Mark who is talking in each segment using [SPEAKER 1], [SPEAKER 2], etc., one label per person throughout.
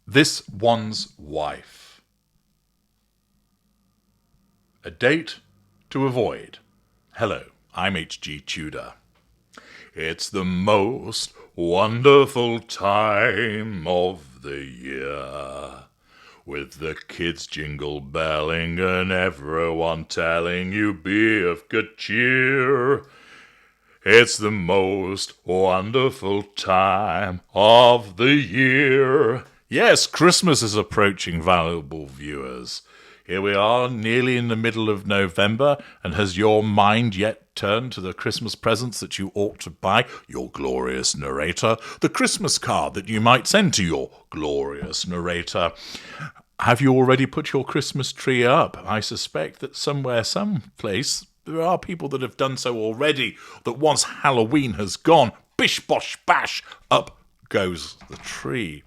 [SPEAKER 1] This One's Wife. A date to avoid. Hello, I'm H.G. Tudor. It's the most wonderful time of the year, with the kids jingle belling and everyone telling you be of good cheer. It's the most wonderful time of the year. Yes, Christmas is approaching, valuable viewers. Here we are, nearly in the middle of November, and has your mind yet turned to the Christmas presents that you ought to buy, your glorious narrator, the Christmas card that you might send to your glorious narrator? Have you already put your Christmas tree up? I suspect that somewhere, someplace, there are people that have done so already, that once Halloween has gone, bish, bosh, bash, up goes the tree.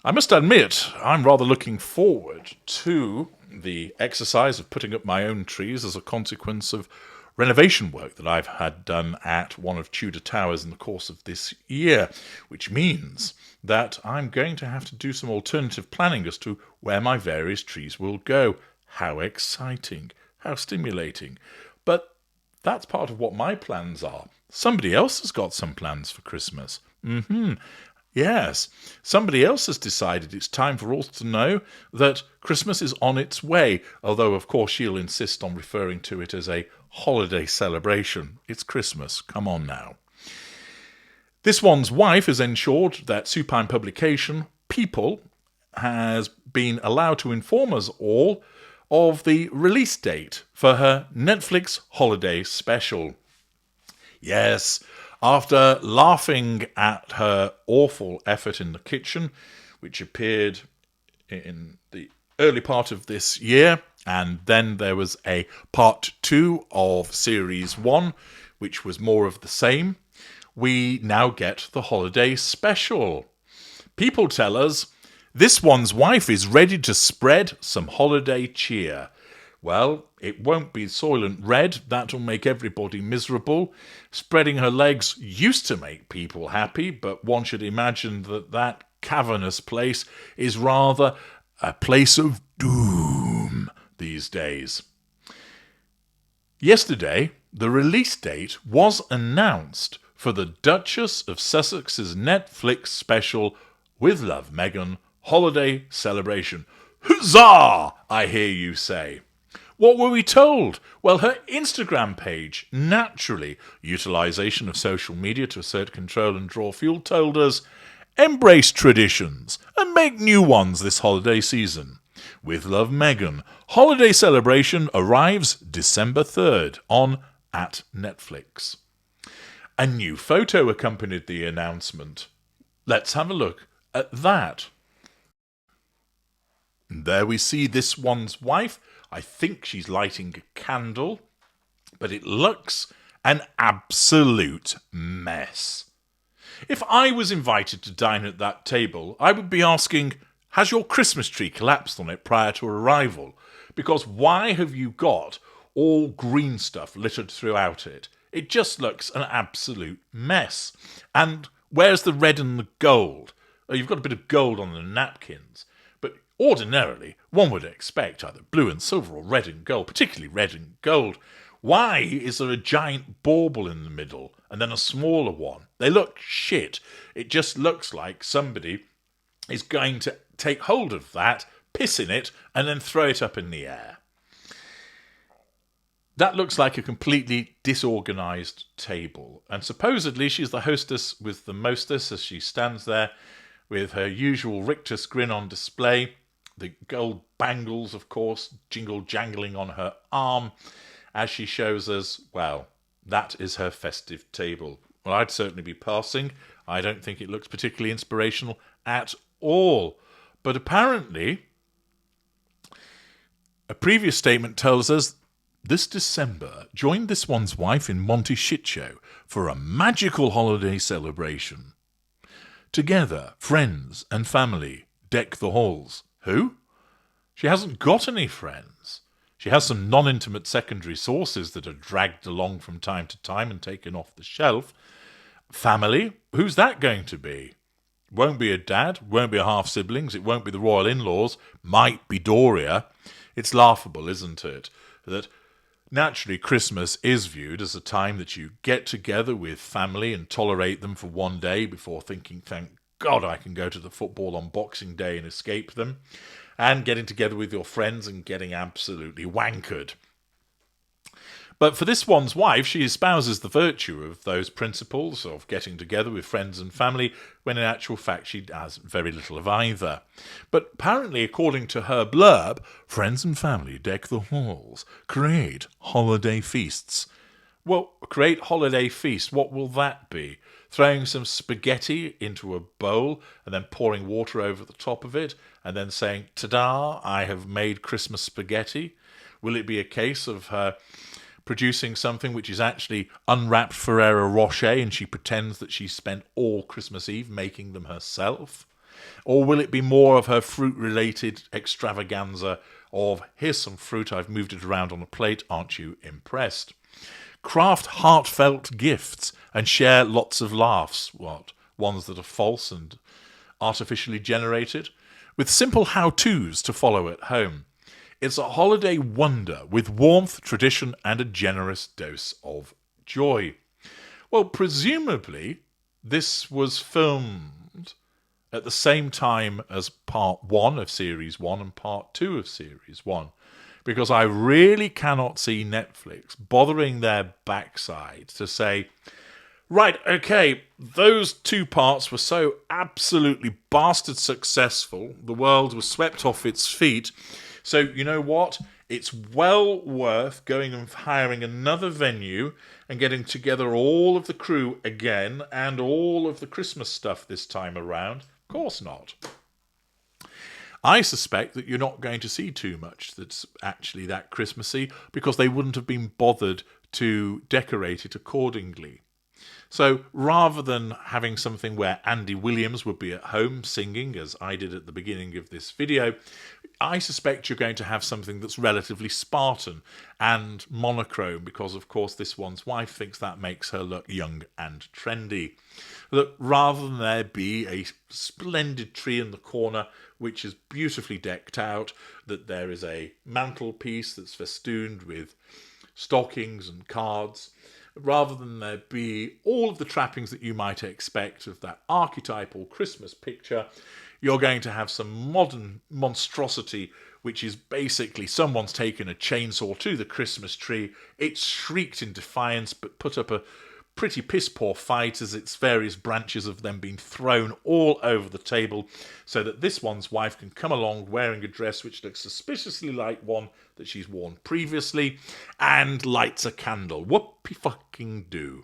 [SPEAKER 1] I must admit, I'm rather looking forward to the exercise of putting up my own trees as a consequence of renovation work that I've had done at one of Tudor Towers in the course of this year, which means that I'm going to have to do some alternative planning as to where my various trees will go. How exciting! How stimulating. But that's part of what my plans are. Somebody else has got some plans for Christmas. Yes, somebody else has decided it's time for us to know that Christmas is on its way, although of course she'll insist on referring to it as a holiday celebration. It's Christmas, come on now. This One's Wife has ensured that supine publication, People, has been allowed to inform us all of the release date for her Netflix holiday special. Yes, after laughing at her awful effort in the kitchen, which appeared in the early part of this year, and then there was a part 2 of series 1, which was more of the same, we now get the holiday special. People tell us This One's Wife is ready to spread some holiday cheer. Well, it won't be Soylent Red. That'll make everybody miserable. Spreading her legs used to make people happy, but one should imagine that that cavernous place is rather a place of doom these days. Yesterday, the release date was announced for the Duchess of Sussex's Netflix special With Love, Meghan, Holiday Celebration. Huzzah, I hear you say. What were we told? Well, her Instagram page, naturally, utilisation of social media to assert control and draw fuel, told us, embrace traditions and make new ones this holiday season. With Love, Meghan, Holiday Celebration arrives December 3rd on at Netflix. A new photo accompanied the announcement. Let's have a look at that. And there we see This One's Wife. I think she's lighting a candle, but it looks an absolute mess. If I was invited to dine at that table, I would be asking, has your Christmas tree collapsed on it prior to arrival? Because why have you got all green stuff littered throughout it? It just looks an absolute mess. And where's the red and the gold? Oh, you've got a bit of gold on the napkins. Ordinarily, one would expect either blue and silver or red and gold, particularly red and gold. Why is there a giant bauble in the middle and then a smaller one? They look shit. It just looks like somebody is going to take hold of that, piss in it, and then throw it up in the air. That looks like a completely disorganised table. And supposedly she's the hostess with the mostess as she stands there with her usual rictus grin on display. The gold bangles, of course, jingle-jangling on her arm as she shows us, well, that is her festive table. Well, I'd certainly be passing. I don't think it looks particularly inspirational at all. But apparently, a previous statement tells us, this December, join This One's Wife in Monty Shit Show for a magical holiday celebration. Together, friends and family deck the halls. Who? She hasn't got any friends. She has some non-intimate secondary sources that are dragged along from time to time and taken off the shelf. Family? Who's that going to be? Won't be a dad, won't be a half-siblings, it won't be the royal in-laws, might be Doria. It's laughable, isn't it, that naturally Christmas is viewed as a time that you get together with family and tolerate them for one day before thinking, thank God I can go to the football on Boxing Day and escape them, and getting together with your friends and getting absolutely wankered. But for this one's wife, she espouses the virtue of those principles of getting together with friends and family, when in actual fact she has very little of either. But apparently, according to her blurb, friends and family deck the halls, create holiday feasts. Well, create holiday feast, what will that be? Throwing some spaghetti into a bowl and then pouring water over the top of it and then saying, ta-da, I have made Christmas spaghetti? Will it be a case of her producing something which is actually unwrapped Ferrero Rocher and she pretends that she spent all Christmas Eve making them herself? Or will it be more of her fruit-related extravaganza of, here's some fruit, I've moved it around on a plate, aren't you impressed? Craft heartfelt gifts and share lots of laughs, ones that are false and artificially generated, with simple how-tos to follow at home. It's a holiday wonder with warmth, tradition, and a generous dose of joy. Well, presumably, this was filmed at the same time as Part 1 of Series 1 and Part 2 of Series 1, because I really cannot see Netflix bothering their backside to say, right, okay, those two parts were so absolutely bastard successful, the world was swept off its feet, so you know what? It's well worth going and hiring another venue and getting together all of the crew again and all of the Christmas stuff this time around. Of course not. I suspect that you're not going to see too much that's actually that Christmassy because they wouldn't have been bothered to decorate it accordingly. So rather than having something where Andy Williams would be at home singing, as I did at the beginning of this video, I suspect you're going to have something that's relatively Spartan and monochrome because, of course, this one's wife thinks that makes her look young and trendy. That rather than there be a splendid tree in the corner which is beautifully decked out, that there is a mantelpiece that's festooned with stockings and cards, rather than there be all of the trappings that you might expect of that archetypal Christmas picture, you're going to have some modern monstrosity, which is basically someone's taken a chainsaw to the Christmas tree, it's shrieked in defiance, but put up a pretty piss-poor fight as its various branches have then been thrown all over the table, so that this one's wife can come along wearing a dress which looks suspiciously like one that she's worn previously, and lights a candle. Whoopie fucking do.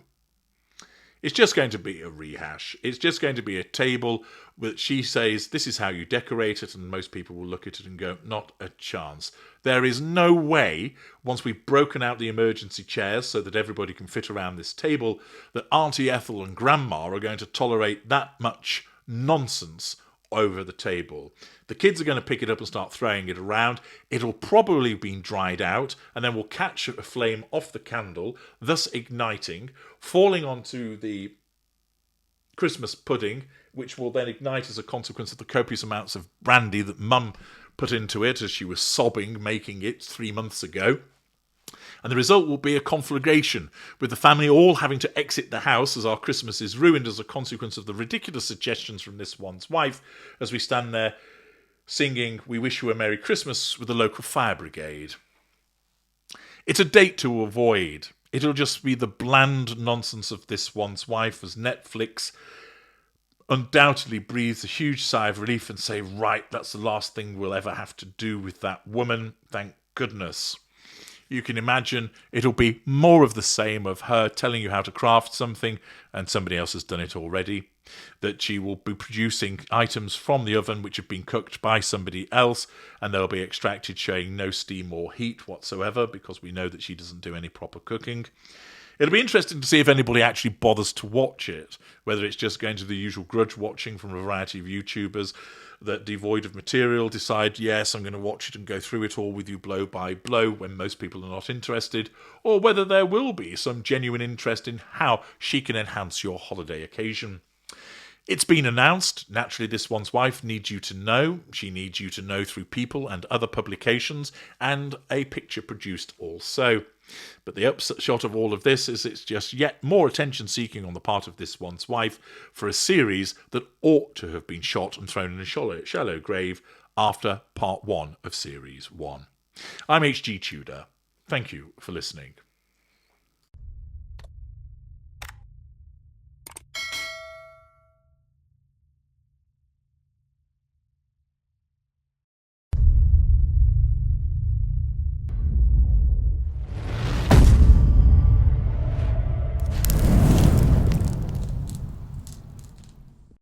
[SPEAKER 1] It's just going to be a rehash. It's just going to be a table that she says, this is how you decorate it, and most people will look at it and go, not a chance. There is no way, once we've broken out the emergency chairs so that everybody can fit around this table, that Auntie Ethel and Grandma are going to tolerate that much nonsense over the table. The kids are going to pick it up and start throwing it around. It'll probably have been dried out and then will catch a flame off the candle, thus igniting, falling onto the Christmas pudding, which will then ignite as a consequence of the copious amounts of brandy that Mum put into it as she was sobbing making it 3 months ago. And the result will be a conflagration, with the family all having to exit the house as our Christmas is ruined as a consequence of the ridiculous suggestions from this one's wife, as we stand there singing We Wish You a Merry Christmas with the local fire brigade. It's a date to avoid. It'll just be the bland nonsense of this one's wife as Netflix undoubtedly breathes a huge sigh of relief and say, right, that's the last thing we'll ever have to do with that woman, thank goodness. You can imagine it'll be more of the same of her telling you how to craft something and somebody else has done it already. That she will be producing items from the oven which have been cooked by somebody else and they'll be extracted showing no steam or heat whatsoever because we know that she doesn't do any proper cooking. It'll be interesting to see if anybody actually bothers to watch it, whether it's just going to the usual grudge watching from a variety of YouTubers that, devoid of material, decide, yes, I'm going to watch it and go through it all with you blow by blow when most people are not interested, or whether there will be some genuine interest in how she can enhance your holiday occasion. It's been announced. Naturally, This One's Wife needs you to know. She needs you to know through People and other publications, and a picture produced also. But the upshot of all of this is it's just yet more attention-seeking on the part of This One's Wife for a series that ought to have been shot and thrown in a shallow grave after part 1 of Series 1. I'm H.G. Tudor. Thank you for listening.